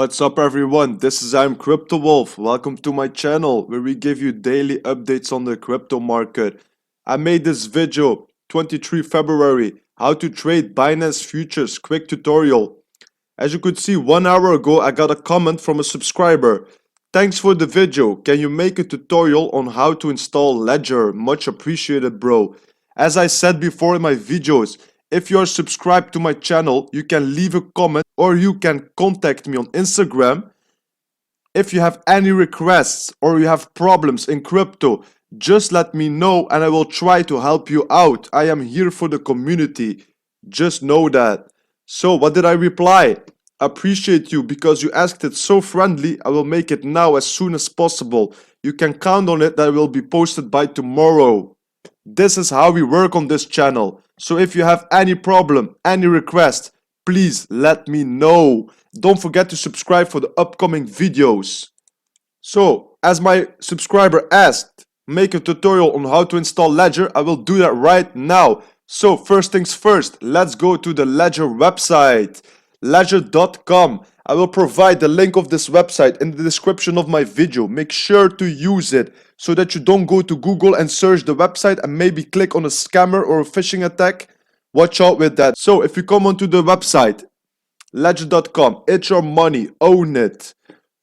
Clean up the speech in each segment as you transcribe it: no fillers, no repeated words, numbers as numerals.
What's up everyone, this is I'm Crypto Wolf. Welcome to my channel where we give you daily updates on the crypto market. I made this video 23 February, how to trade Binance futures quick tutorial. As you could see 1 hour ago I got a comment from a subscriber. Thanks for the video, can you make a tutorial on how to install Ledger? Much appreciated bro. As I said before in my videos, if you are subscribed to my channel, you can leave a comment or you can contact me on Instagram. If you have any requests or you have problems in crypto, just let me know and I will try to help you out. I am here for the community. Just know that. So what did I reply? Appreciate you because you asked it so friendly. I will make it now as soon as possible. You can count on it that it will be posted by tomorrow. This is how we work on this channel. So if you have any problem, any request, please let me know. Don't forget to subscribe for the upcoming videos. So, as my subscriber asked, make a tutorial on how to install Ledger. I will do that right now. So, first things first, let's go to the Ledger website. Ledger.com. I will provide the link of this website in the description of my video. Make sure to use it so that you don't go to Google and search the website and maybe click on a scammer or a phishing attack. Watch out with that. So if you come onto the website, Ledger.com, it's your money, own it.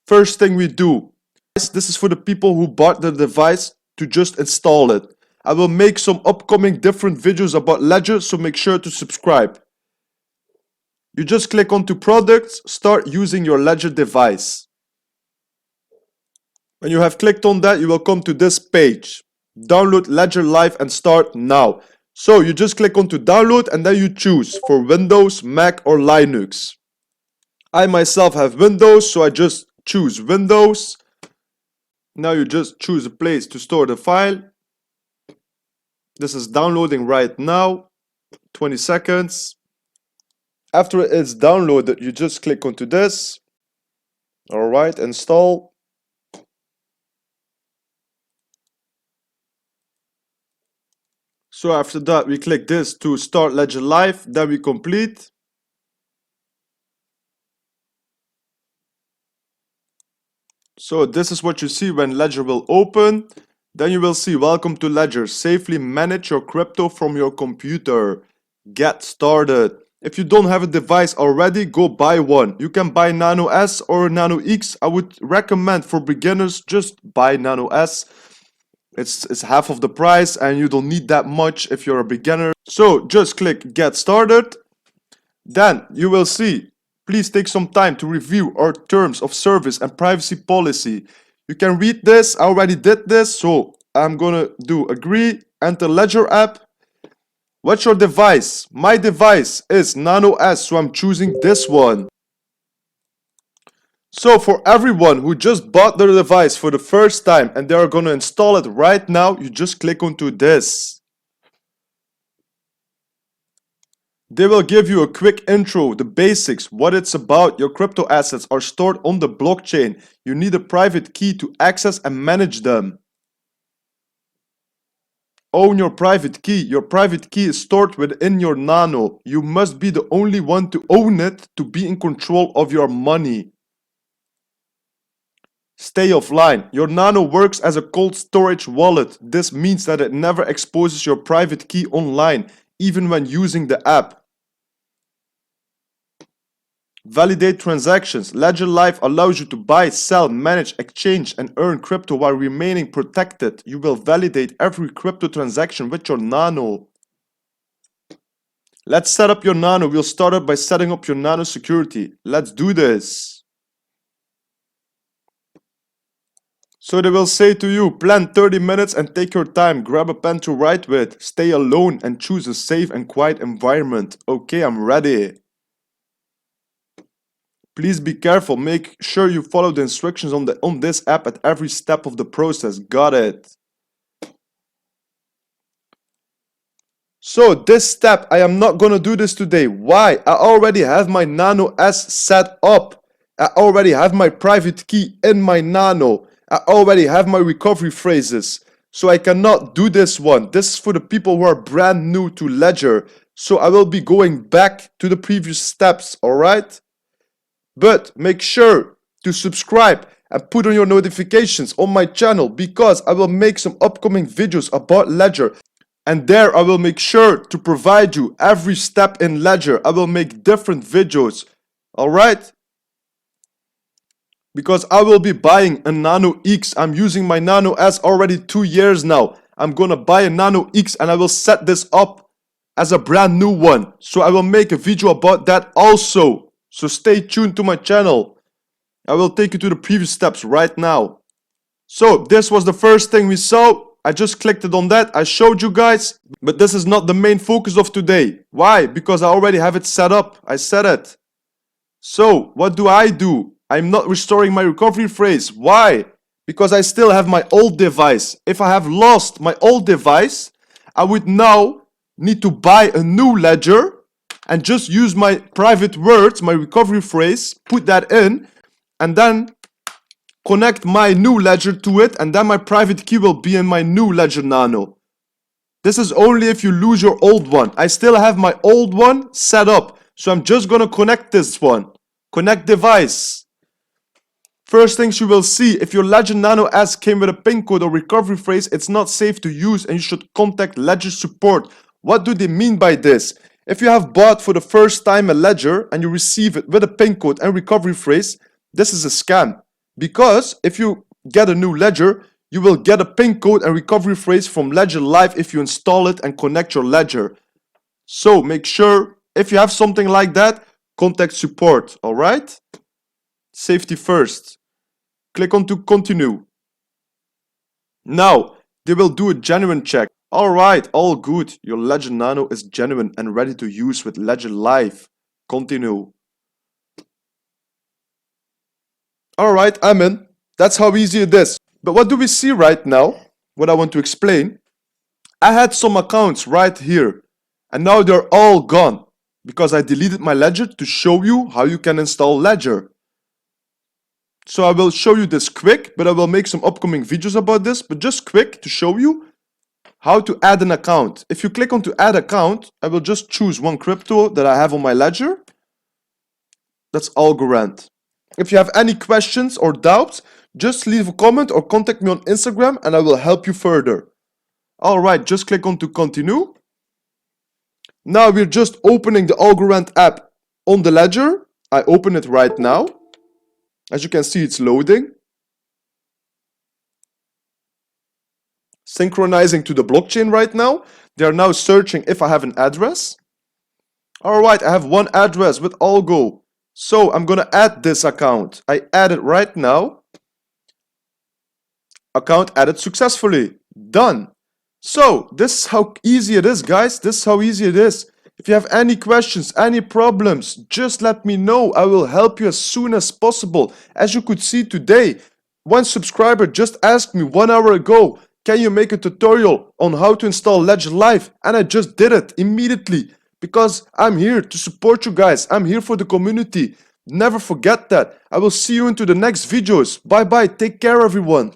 First thing we do, this is for the people who bought the device to just install it. I will make some upcoming different videos about Ledger, so make sure to subscribe. You just click onto products, start using your Ledger device. When you have clicked on that, you will come to this page. Download Ledger Live and start now. So you just click onto download and then you choose for Windows, Mac or Linux. I myself have Windows, so I just choose Windows. Now you just choose a place to store the file. This is downloading right now. 20 seconds. After it's downloaded, you just click onto this. Alright, install. So after that, we click this to start Ledger Live, then we complete. So this is what you see when Ledger will open. Then you will see welcome to Ledger. Safely manage your crypto from your computer. Get started. If you don't have a device already, go buy one. You can buy Nano S or Nano X. I would recommend for beginners, just buy Nano S. It's half of the price and you don't need that much if you're a beginner. So just click get started. Then you will see, please take some time to review our terms of service and privacy policy. You can read this. I already did this, so I'm gonna do agree, enter Ledger app. What's your device? My device is Nano S, so I'm choosing this one. So for everyone who just bought their device for the first time and they are gonna install it right now, you just click onto this. They will give you a quick intro, the basics, what it's about. Your crypto assets are stored on the blockchain. You need a private key to access and manage them. Own your private key. Your private key is stored within your Nano. You must be the only one to own it to be in control of your money. Stay offline. Your Nano works as a cold storage wallet. This means that it never exposes your private key online, even when using the app. Validate transactions. Ledger Live allows you to buy, sell, manage, exchange and earn crypto while remaining protected. You will validate every crypto transaction with your Nano. Let's set up your Nano. We'll start up by setting up your Nano security. Let's do this. So they will say to you, plan 30 minutes and take your time. Grab a pen to write with. Stay alone and choose a safe and quiet environment. Okay, I'm ready. Please be careful. Make sure you follow the instructions on this app at every step of the process. Got it. So this step, I am not gonna do this today. Why? I already have my Nano S set up. I already have my private key in my Nano. I already have my recovery phrases. So I cannot do this one. This is for the people who are brand new to Ledger. So I will be going back to the previous steps, alright? But make sure to subscribe and put on your notifications on my channel, because I will make some upcoming videos about Ledger, and there I will make sure to provide you every step in Ledger. I will make different videos, alright? Because I will be buying a Nano X. I'm using my Nano S already 2 years now. I'm gonna buy a Nano X and I will set this up as a brand new one. So I will make a video about that also. So stay tuned to my channel. I will take you to the previous steps right now. So this was the first thing we saw. I just clicked it on that. I showed you guys. But this is not the main focus of today. Why? Because I already have it set up. I said it. So what do? I'm not restoring my recovery phrase. Why? Because I still have my old device. If I have lost my old device, I would now need to buy a new ledger and just use my private words, my recovery phrase, put that in, and then connect my new ledger to it, and then my private key will be in my new Ledger Nano. This is only if you lose your old one. I still have my old one set up, so I'm just gonna connect this one. Connect device. First things you will see, if your Ledger Nano S came with a PIN code or recovery phrase, it's not safe to use and you should contact Ledger support. What do they mean by this? If you have bought for the first time a Ledger and you receive it with a PIN code and recovery phrase, this is a scam. Because if you get a new Ledger, you will get a PIN code and recovery phrase from Ledger Live if you install it and connect your Ledger. So make sure, if you have something like that, contact support, alright? Safety first. Click on to continue. Now, they will do a genuine check. Alright, all good. Your Ledger Nano is genuine and ready to use with Ledger Live. Continue. Alright, I'm in. That's how easy it is. But what do we see right now? What I want to explain. I had some accounts right here. And now they're all gone. Because I deleted my Ledger to show you how you can install Ledger. So I will show you this quick, but I will make some upcoming videos about this. But just quick to show you how to add an account. If you click on to add account, I will just choose one crypto that I have on my Ledger. That's Algorand. If you have any questions or doubts, just leave a comment or contact me on Instagram and I will help you further. Alright, just click on to continue. Now we're just opening the Algorand app on the Ledger. I open it right now. As you can see, it's loading. Synchronizing to the blockchain right now. They are now searching if I have an address. Alright, I have one address with Algo. So I'm gonna add this account. I add it right now. Account added successfully. Done. So this is how easy it is, guys. This is how easy it is. If you have any questions, any problems, just let me know. I will help you as soon as possible. As you could see today, one subscriber just asked me 1 hour ago, can you make a tutorial on how to install Ledger Live? And I just did it immediately because I'm here to support you guys. I'm here for the community. Never forget that. I will see you into the next videos. Bye bye. Take care, everyone.